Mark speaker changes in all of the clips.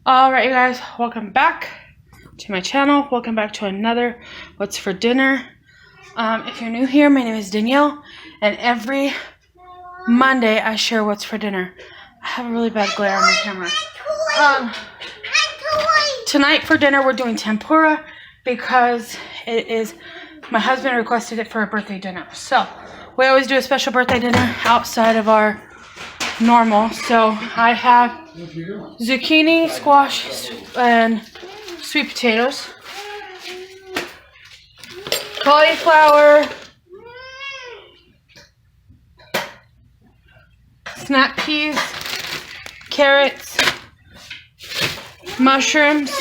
Speaker 1: Alright, you guys, welcome back to my channel. Welcome back to another What's for Dinner. If you're new here, my name is Danielle, and every Monday I share What's for Dinner. I have a really bad glare on my camera. Tonight for dinner we're doing tempura because it is, my husband requested it for a birthday dinner. So, we always do a special birthday dinner outside of our normal. So, I have zucchini, squash, and sweet potatoes, cauliflower, snap peas, carrots, mushrooms,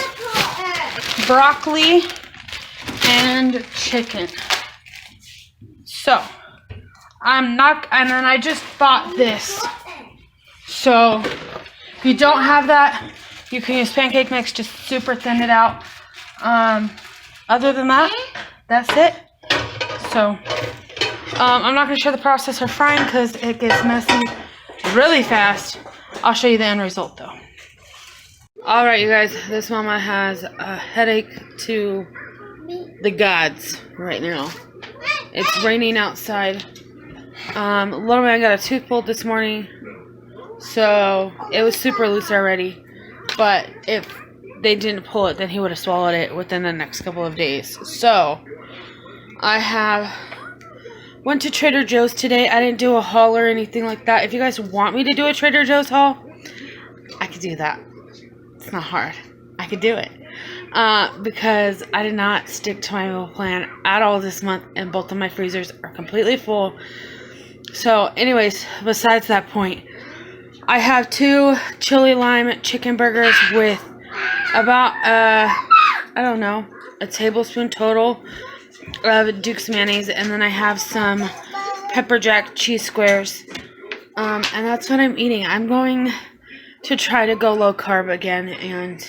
Speaker 1: broccoli, and chicken. So, and then I just bought this. So, if you don't have that, you can use pancake mix, just super thin it out. Other than that, that's it. So, I'm not going to show the process for frying because it gets messy really fast. I'll show you the end result though. Alright, you guys, this mama has a headache to the gods right now. It's raining outside. Little man got a tooth pulled this morning, so it was super loose already. But if they didn't pull it, then he would have swallowed it within the next couple of days. So I went to Trader Joe's today. I didn't do a haul or anything like that. If you guys want me to do a Trader Joe's haul, I could do that. It's not hard. I could do it. Because I did not stick to my meal plan at all this month, and both of my freezers are completely full. So anyways, besides that point, I have 2 chili lime chicken burgers with about, I don't know, a tablespoon total of Duke's mayonnaise, and then I have some pepper jack cheese squares, and that's what I'm eating. I'm going to try to go low carb again, and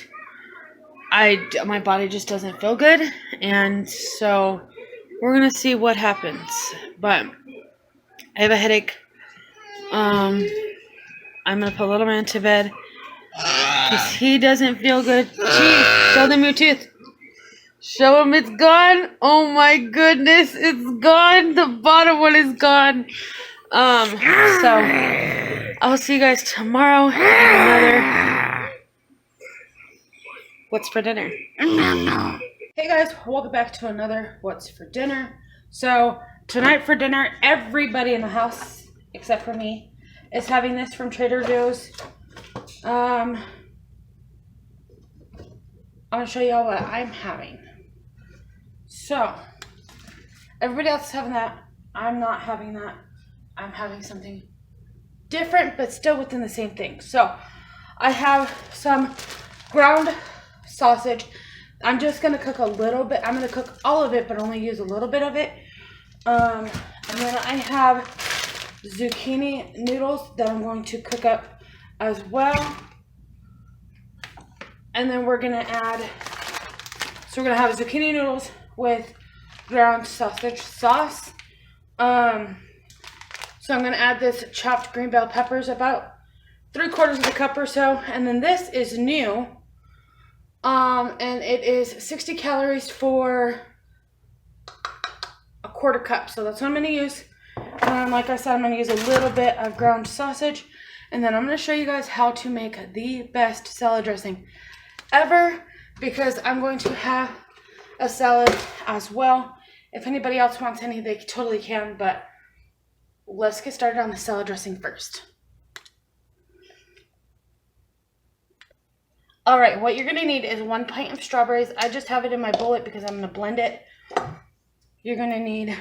Speaker 1: my body just doesn't feel good, and so we're gonna see what happens. But I have a headache. I'm gonna put little man to bed because he doesn't feel good. Jeez, show them your tooth. Show him it's gone. Oh my goodness, it's gone. The bottom one is gone. So I'll see you guys tomorrow in another What's for Dinner. Hey guys, welcome back to another What's for Dinner. So tonight for dinner, everybody in the house except for me is having this from Trader Joe's. I'm gonna show y'all what I'm having. So everybody else is having that. I'm not having that. I'm having something different, but still within the same thing. So I have some ground sausage. I'm just gonna cook a little bit. I'm gonna cook all of it, but only use a little bit of it. And then I have zucchini noodles that I'm going to cook up as well. And then we're gonna we're gonna have zucchini noodles with ground sausage sauce. So I'm going to add this chopped green bell peppers, about 3/4 of a cup or so. And then this is new. And it is 60 calories for a 1/4 cup. So that's what I'm going to use. And like I said, I'm going to use a little bit of ground sausage. And then I'm going to show you guys how to make the best salad dressing ever, because I'm going to have a salad as well. If anybody else wants any, they totally can, but let's get started on the salad dressing first. Alright, what you're going to need is 1 pint of strawberries. I just have it in my bullet because I'm going to blend it. You're going to need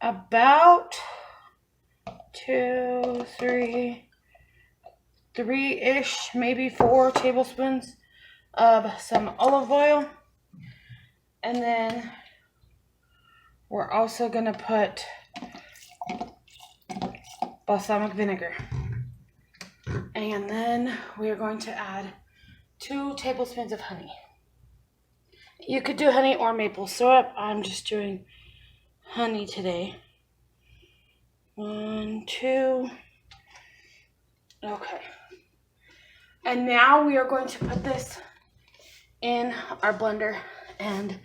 Speaker 1: about 3-ish, maybe 4 tablespoons of some olive oil. And then we're also going to put balsamic vinegar. And then we are going to add 2 tablespoons of honey. You could do honey or maple syrup. I'm just doing honey today. 1, 2. Okay. And now we are going to put this in our blender and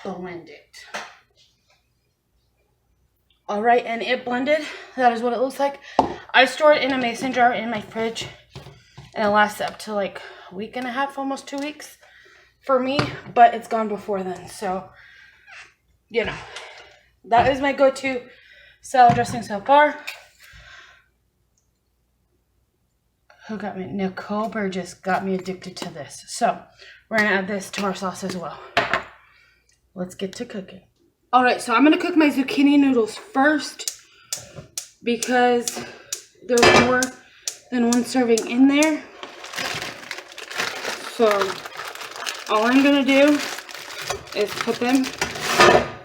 Speaker 1: blend it. All right, and it blended. That is what it looks like. I store it in a mason jar in my fridge, and it lasts up to like a week and a half, almost 2 weeks for me, but it's gone before then. So, you know, that is my go-to salad dressing so far. Who got me? Nicole Burgess got me addicted to this. So we're gonna add this to our sauce as well. Let's get to cooking. All right, so I'm gonna cook my zucchini noodles first because there's more than one serving in there. So all I'm gonna do is put them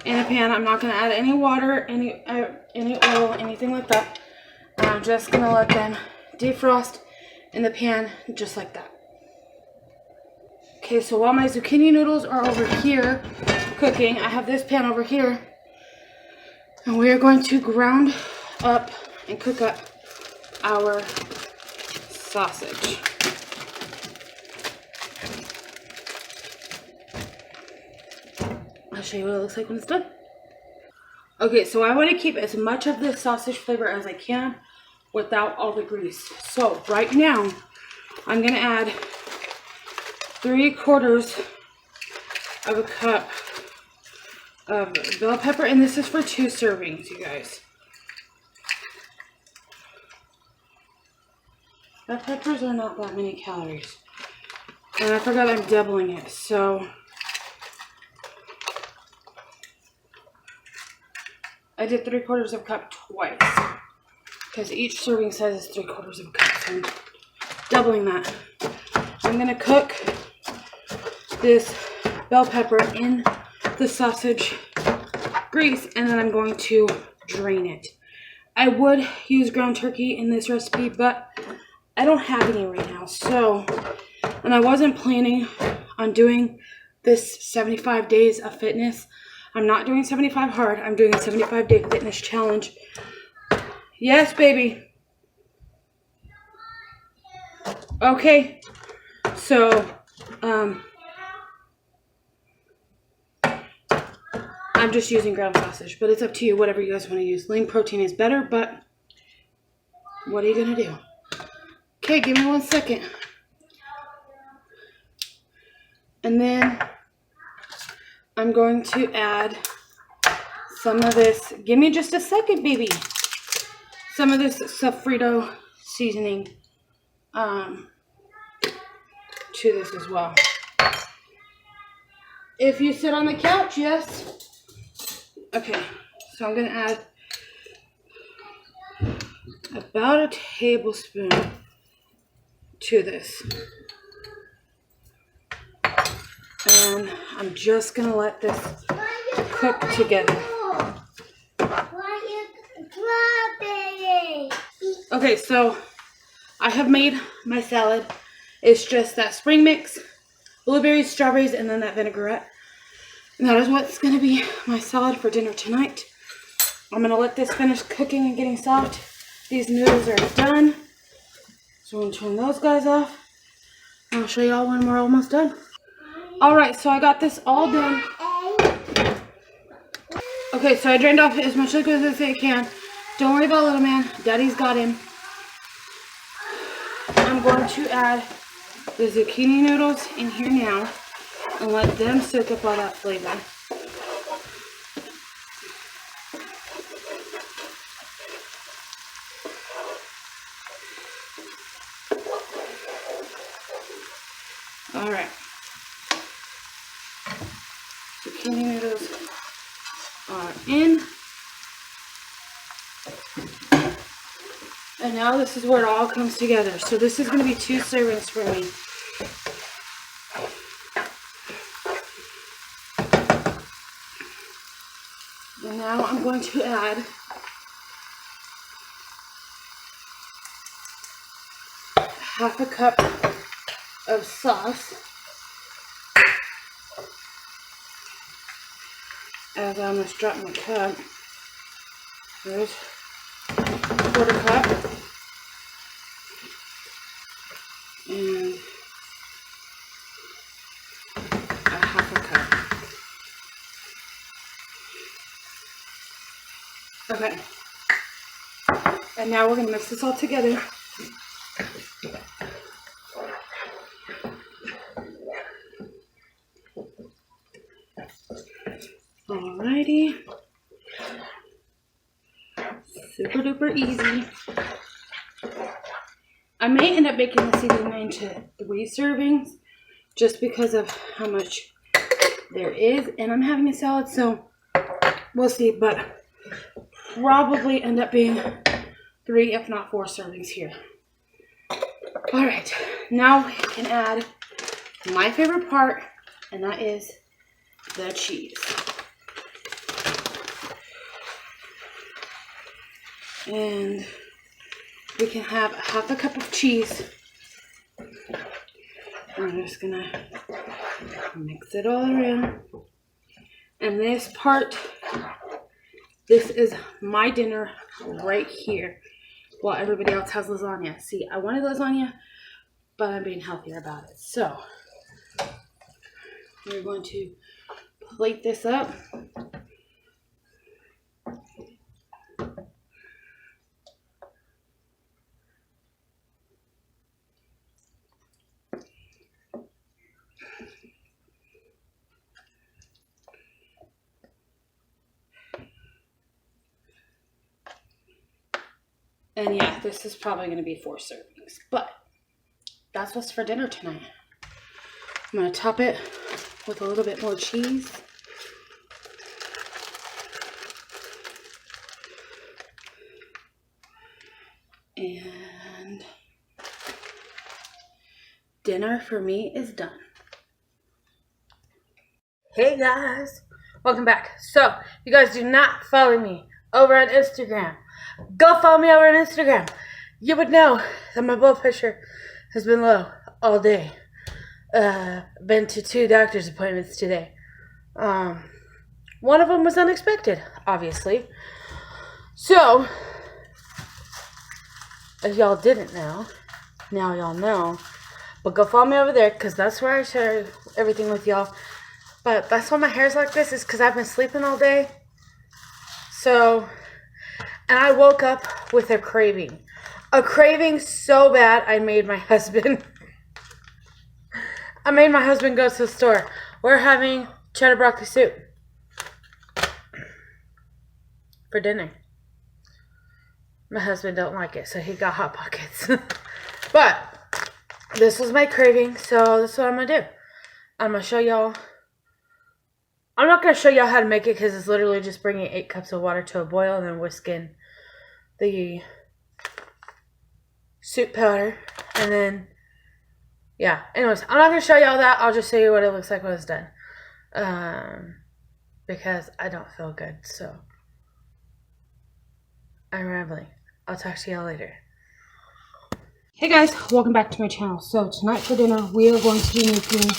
Speaker 1: in a pan. I'm not gonna add any water, any oil, anything like that. And I'm just gonna let them defrost in the pan just like that. Okay, so while my zucchini noodles are over here cooking, I have this pan over here, and we are going to ground up and cook up our sausage. I'll show you what it looks like when it's done. Okay, so I want to keep as much of the sausage flavor as I can without all the grease. So right now, I'm gonna add 3/4 of a cup of bell pepper, and this is for 2 servings, you guys. Bell peppers are not that many calories. And I forgot I'm doubling it, so I did 3/4 of a cup twice, because each serving size is 3/4 of a cup, so I'm doubling that. I'm gonna cook this bell pepper in the sausage grease, and then I'm going to drain it. I would use ground turkey in this recipe, but I don't have any right now, so, and I wasn't planning on doing this 75 days of fitness. I'm not doing 75 hard. I'm doing a 75-day fitness challenge. Yes, baby. Okay. So, I'm just using ground sausage, but it's up to you, whatever you guys want to use. Lean protein is better, but what are you going to do? Okay, give me 1 second. And then I'm going to add some of this. Give me just a second, baby. Some of this Sofrito seasoning to this as well. If you sit on the couch, yes. Okay, so I'm going to add about a tablespoon to this. And I'm just going to let this cook together. Okay, so I have made my salad. It's just that spring mix, blueberries, strawberries, and then that vinaigrette. And that is what's going to be my salad for dinner tonight. I'm going to let this finish cooking and getting soft. These noodles are done. So I'm going to turn those guys off. And I'll show y'all when we're almost done. Alright, so I got this all done. Okay, so I drained off as much liquid as I can. Don't worry about little man. Daddy's got him. I'm going to add the zucchini noodles in here now and let them soak up all that flavor. Alright. Zucchini noodles are in. And now this is where it all comes together. So this is going to be 2 servings for me. And now I'm going to add half a cup of sauce. As I almost dropped my cup. There's 1/4 cup. And Okay. And now we're going to mix this all together. Alrighty. Super duper easy. I may end up making this eating into 3 servings just because of how much there is. And I'm having a salad, so we'll see. But probably end up being 3, if not 4 servings here. Alright, now we can add my favorite part, and that is the cheese. And we can have 1/2 cup of cheese. I'm just gonna mix it all around. And this part, this is my dinner right here, while everybody else has lasagna. See, I wanted lasagna, but I'm being healthier about it. So we're going to plate this up. And yeah, this is probably going to be 4 servings, but that's what's for dinner tonight. I'm going to top it with a little bit more cheese. And dinner for me is done. Hey guys, welcome back. So, if you guys do not follow me over on Instagram, go follow me over on Instagram. You would know that my blood pressure has been low all day. Been to 2 doctor's appointments today. One of them was unexpected, obviously. So, if y'all didn't know, now y'all know. But go follow me over there, because that's where I share everything with y'all. But that's why my hair's like this, is because I've been sleeping all day. So, and I woke up with a craving. A craving so bad, I made my husband go to the store. We're having cheddar broccoli soup for dinner. My husband don't like it, so he got Hot Pockets. But this was my craving, so this is what I'm going to do. I'm going to show y'all. I'm not going to show y'all how to make it, because it's literally just bringing 8 cups of water to a boil and then whisking the soup powder. And then, yeah. Anyways, I'm not going to show y'all that. I'll just show you what it looks like when it's done. Because I don't feel good, so I'm rambling. I'll talk to y'all later. Hey guys, welcome back to my channel. So tonight for dinner, we are going to be making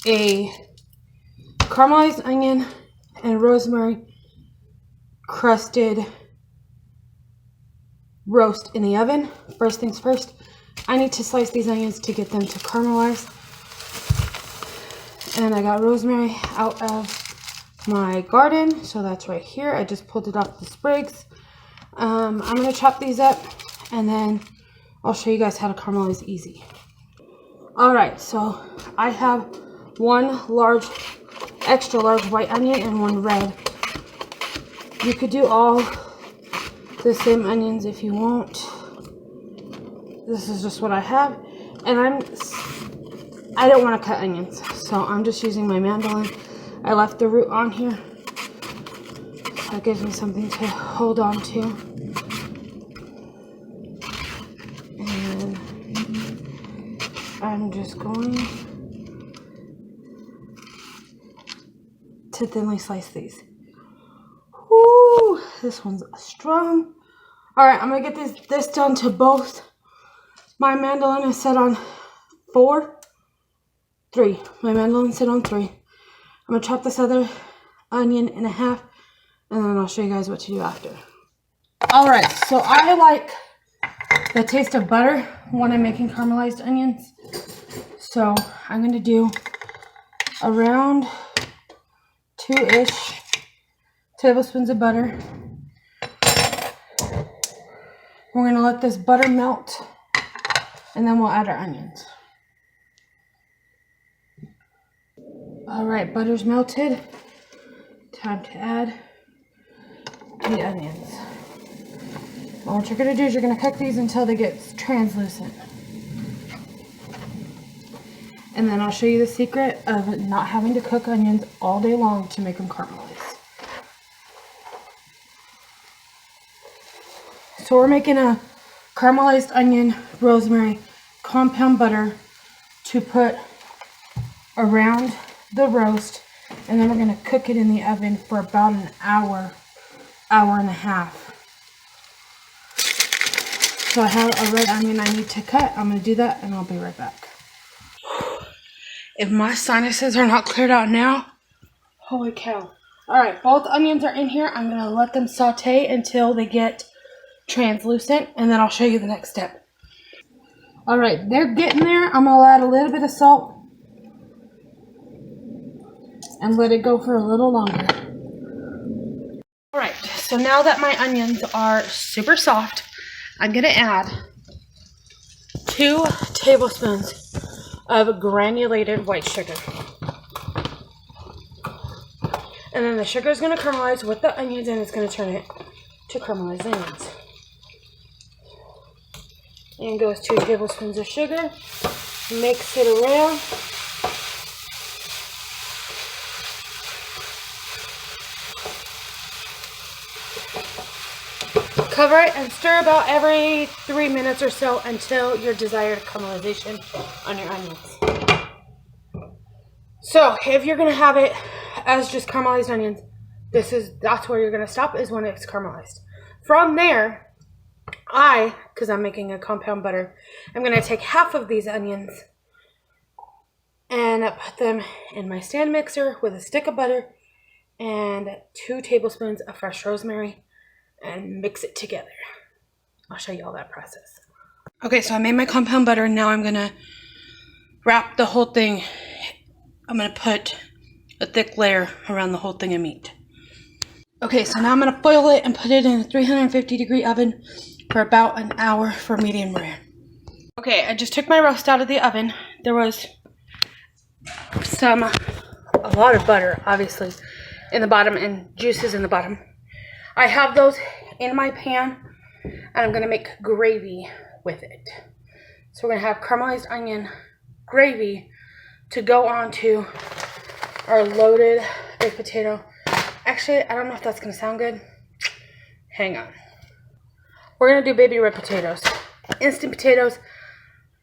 Speaker 1: a caramelized onion and rosemary crusted roast in the oven. First things first, I need to slice these onions to get them to caramelize. And I got rosemary out of my garden, so that's right here. I just pulled it off the sprigs. I'm going to chop these up, and then I'll show you guys how to caramelize easy. Alright, so I have 1 large, extra large white onion and 1 red. You could do all the same onions if you want. This is just what I have. And I don't want to cut onions, so I'm just using my mandolin. I left the root on here. That gives me something to hold on to. And I'm just going to thinly slice these. Woo, this one's strong. Alright, I'm going to get this done to both. My mandolin is set on 3. My mandolin is set on 3. I'm going to chop this other onion in half, and then I'll show you guys what to do after. Alright, so I like the taste of butter when I'm making caramelized onions. So I'm going to do around 2-ish tablespoons of butter. We're gonna let this butter melt, and then we'll add our onions. All right, butter's melted. Time to add the onions. And what you're gonna do is you're gonna cook these until they get translucent. And then I'll show you the secret of not having to cook onions all day long to make them caramelize. So we're making a caramelized onion, rosemary, compound butter to put around the roast, and then we're going to cook it in the oven for about an hour, hour and a half. So I have a red onion I need to cut. I'm going to do that and I'll be right back. If my sinuses are not cleared out now, holy cow. Alright, both onions are in here. I'm going to let them saute until they get translucent, and then I'll show you the next step. Alright, they're getting there. I'm going to add a little bit of salt and let it go for a little longer. Alright, so now that my onions are super soft, I'm going to add 2 tablespoons of granulated white sugar. And then the sugar is going to caramelize with the onions, and it's going to turn it to caramelized onions. And goes 2 tablespoons of sugar. Mix it around. Cover it and stir about every 3 minutes or so until your desired caramelization on your onions. So if you're going to have it as just caramelized onions, that's where you're going to stop, is when it's caramelized. From there, because I'm making a compound butter, I'm going to take half of these onions and put them in my stand mixer with a stick of butter and 2 tablespoons of fresh rosemary and mix it together. I'll show you all that process. Okay, so I made my compound butter, and now I'm going to wrap the whole thing. I'm going to put a thick layer around the whole thing of meat. Okay, so now I'm going to foil it and put it in a 350-degree oven for about an hour for medium rare. Okay, I just took my roast out of the oven. There was a lot of butter, obviously, in the bottom and juices in the bottom. I have those in my pan, and I'm going to make gravy with it. So we're going to have caramelized onion gravy to go onto our loaded baked potato. Actually, I don't know if that's going to sound good. Hang on. We're going to do baby red potatoes. Instant potatoes.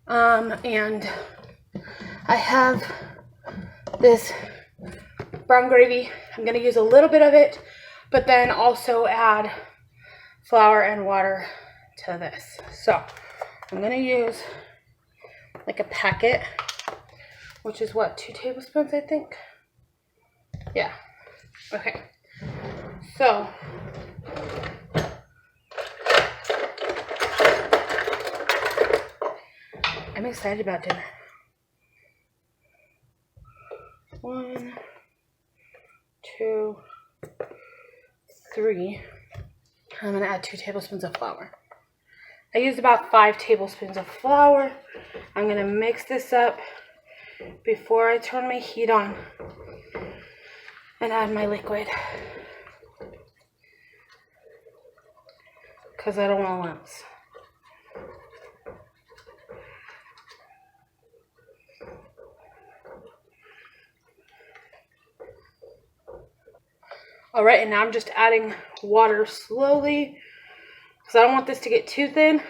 Speaker 1: And I have this brown gravy. I'm going to use a little bit of it, but then also add flour and water to this. So I'm going to use like a packet, which is what, 2 tablespoons, I think? Yeah. Okay. So I'm excited about dinner. 1, 2, 3. I'm going to add 2 tablespoons of flour. I used about 5 tablespoons of flour. I'm going to mix this up before I turn my heat on and add my liquid, because I don't want lumps. Alright, and now I'm just adding water slowly, because I don't want this to get too thin.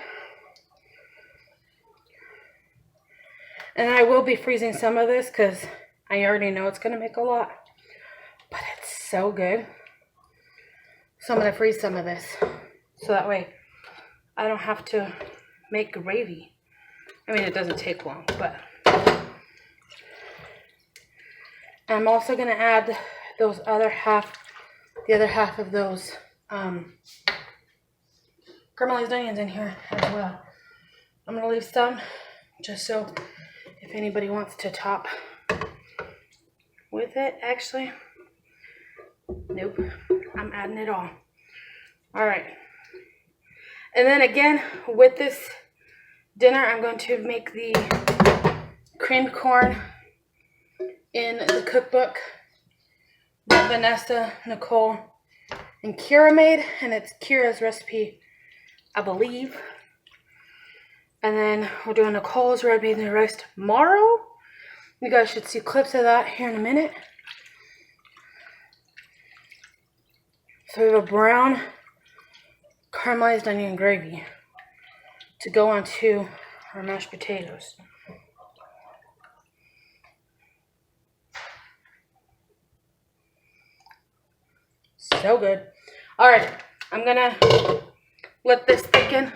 Speaker 1: And I will be freezing some of this, because I already know it's going to make a lot. But it's so good. So I'm going to freeze some of this, so that way I don't have to make gravy. I mean, it doesn't take long, but I'm also going to add those the other half of those caramelized onions in here as well. I'm going to leave some just so if anybody wants to top with it. Actually, nope, I'm adding it all. Alright, And then again, with this dinner, I'm going to make the creamed corn in the cookbook that Vanessa, Nicole, and Kira made. And it's Kira's recipe, I believe. And then we're doing Nicole's red beans and rice tomorrow. You guys should see clips of that here in a minute. So we have a brown caramelized onion gravy to go onto our mashed potatoes. So good. All right, I'm gonna let this thicken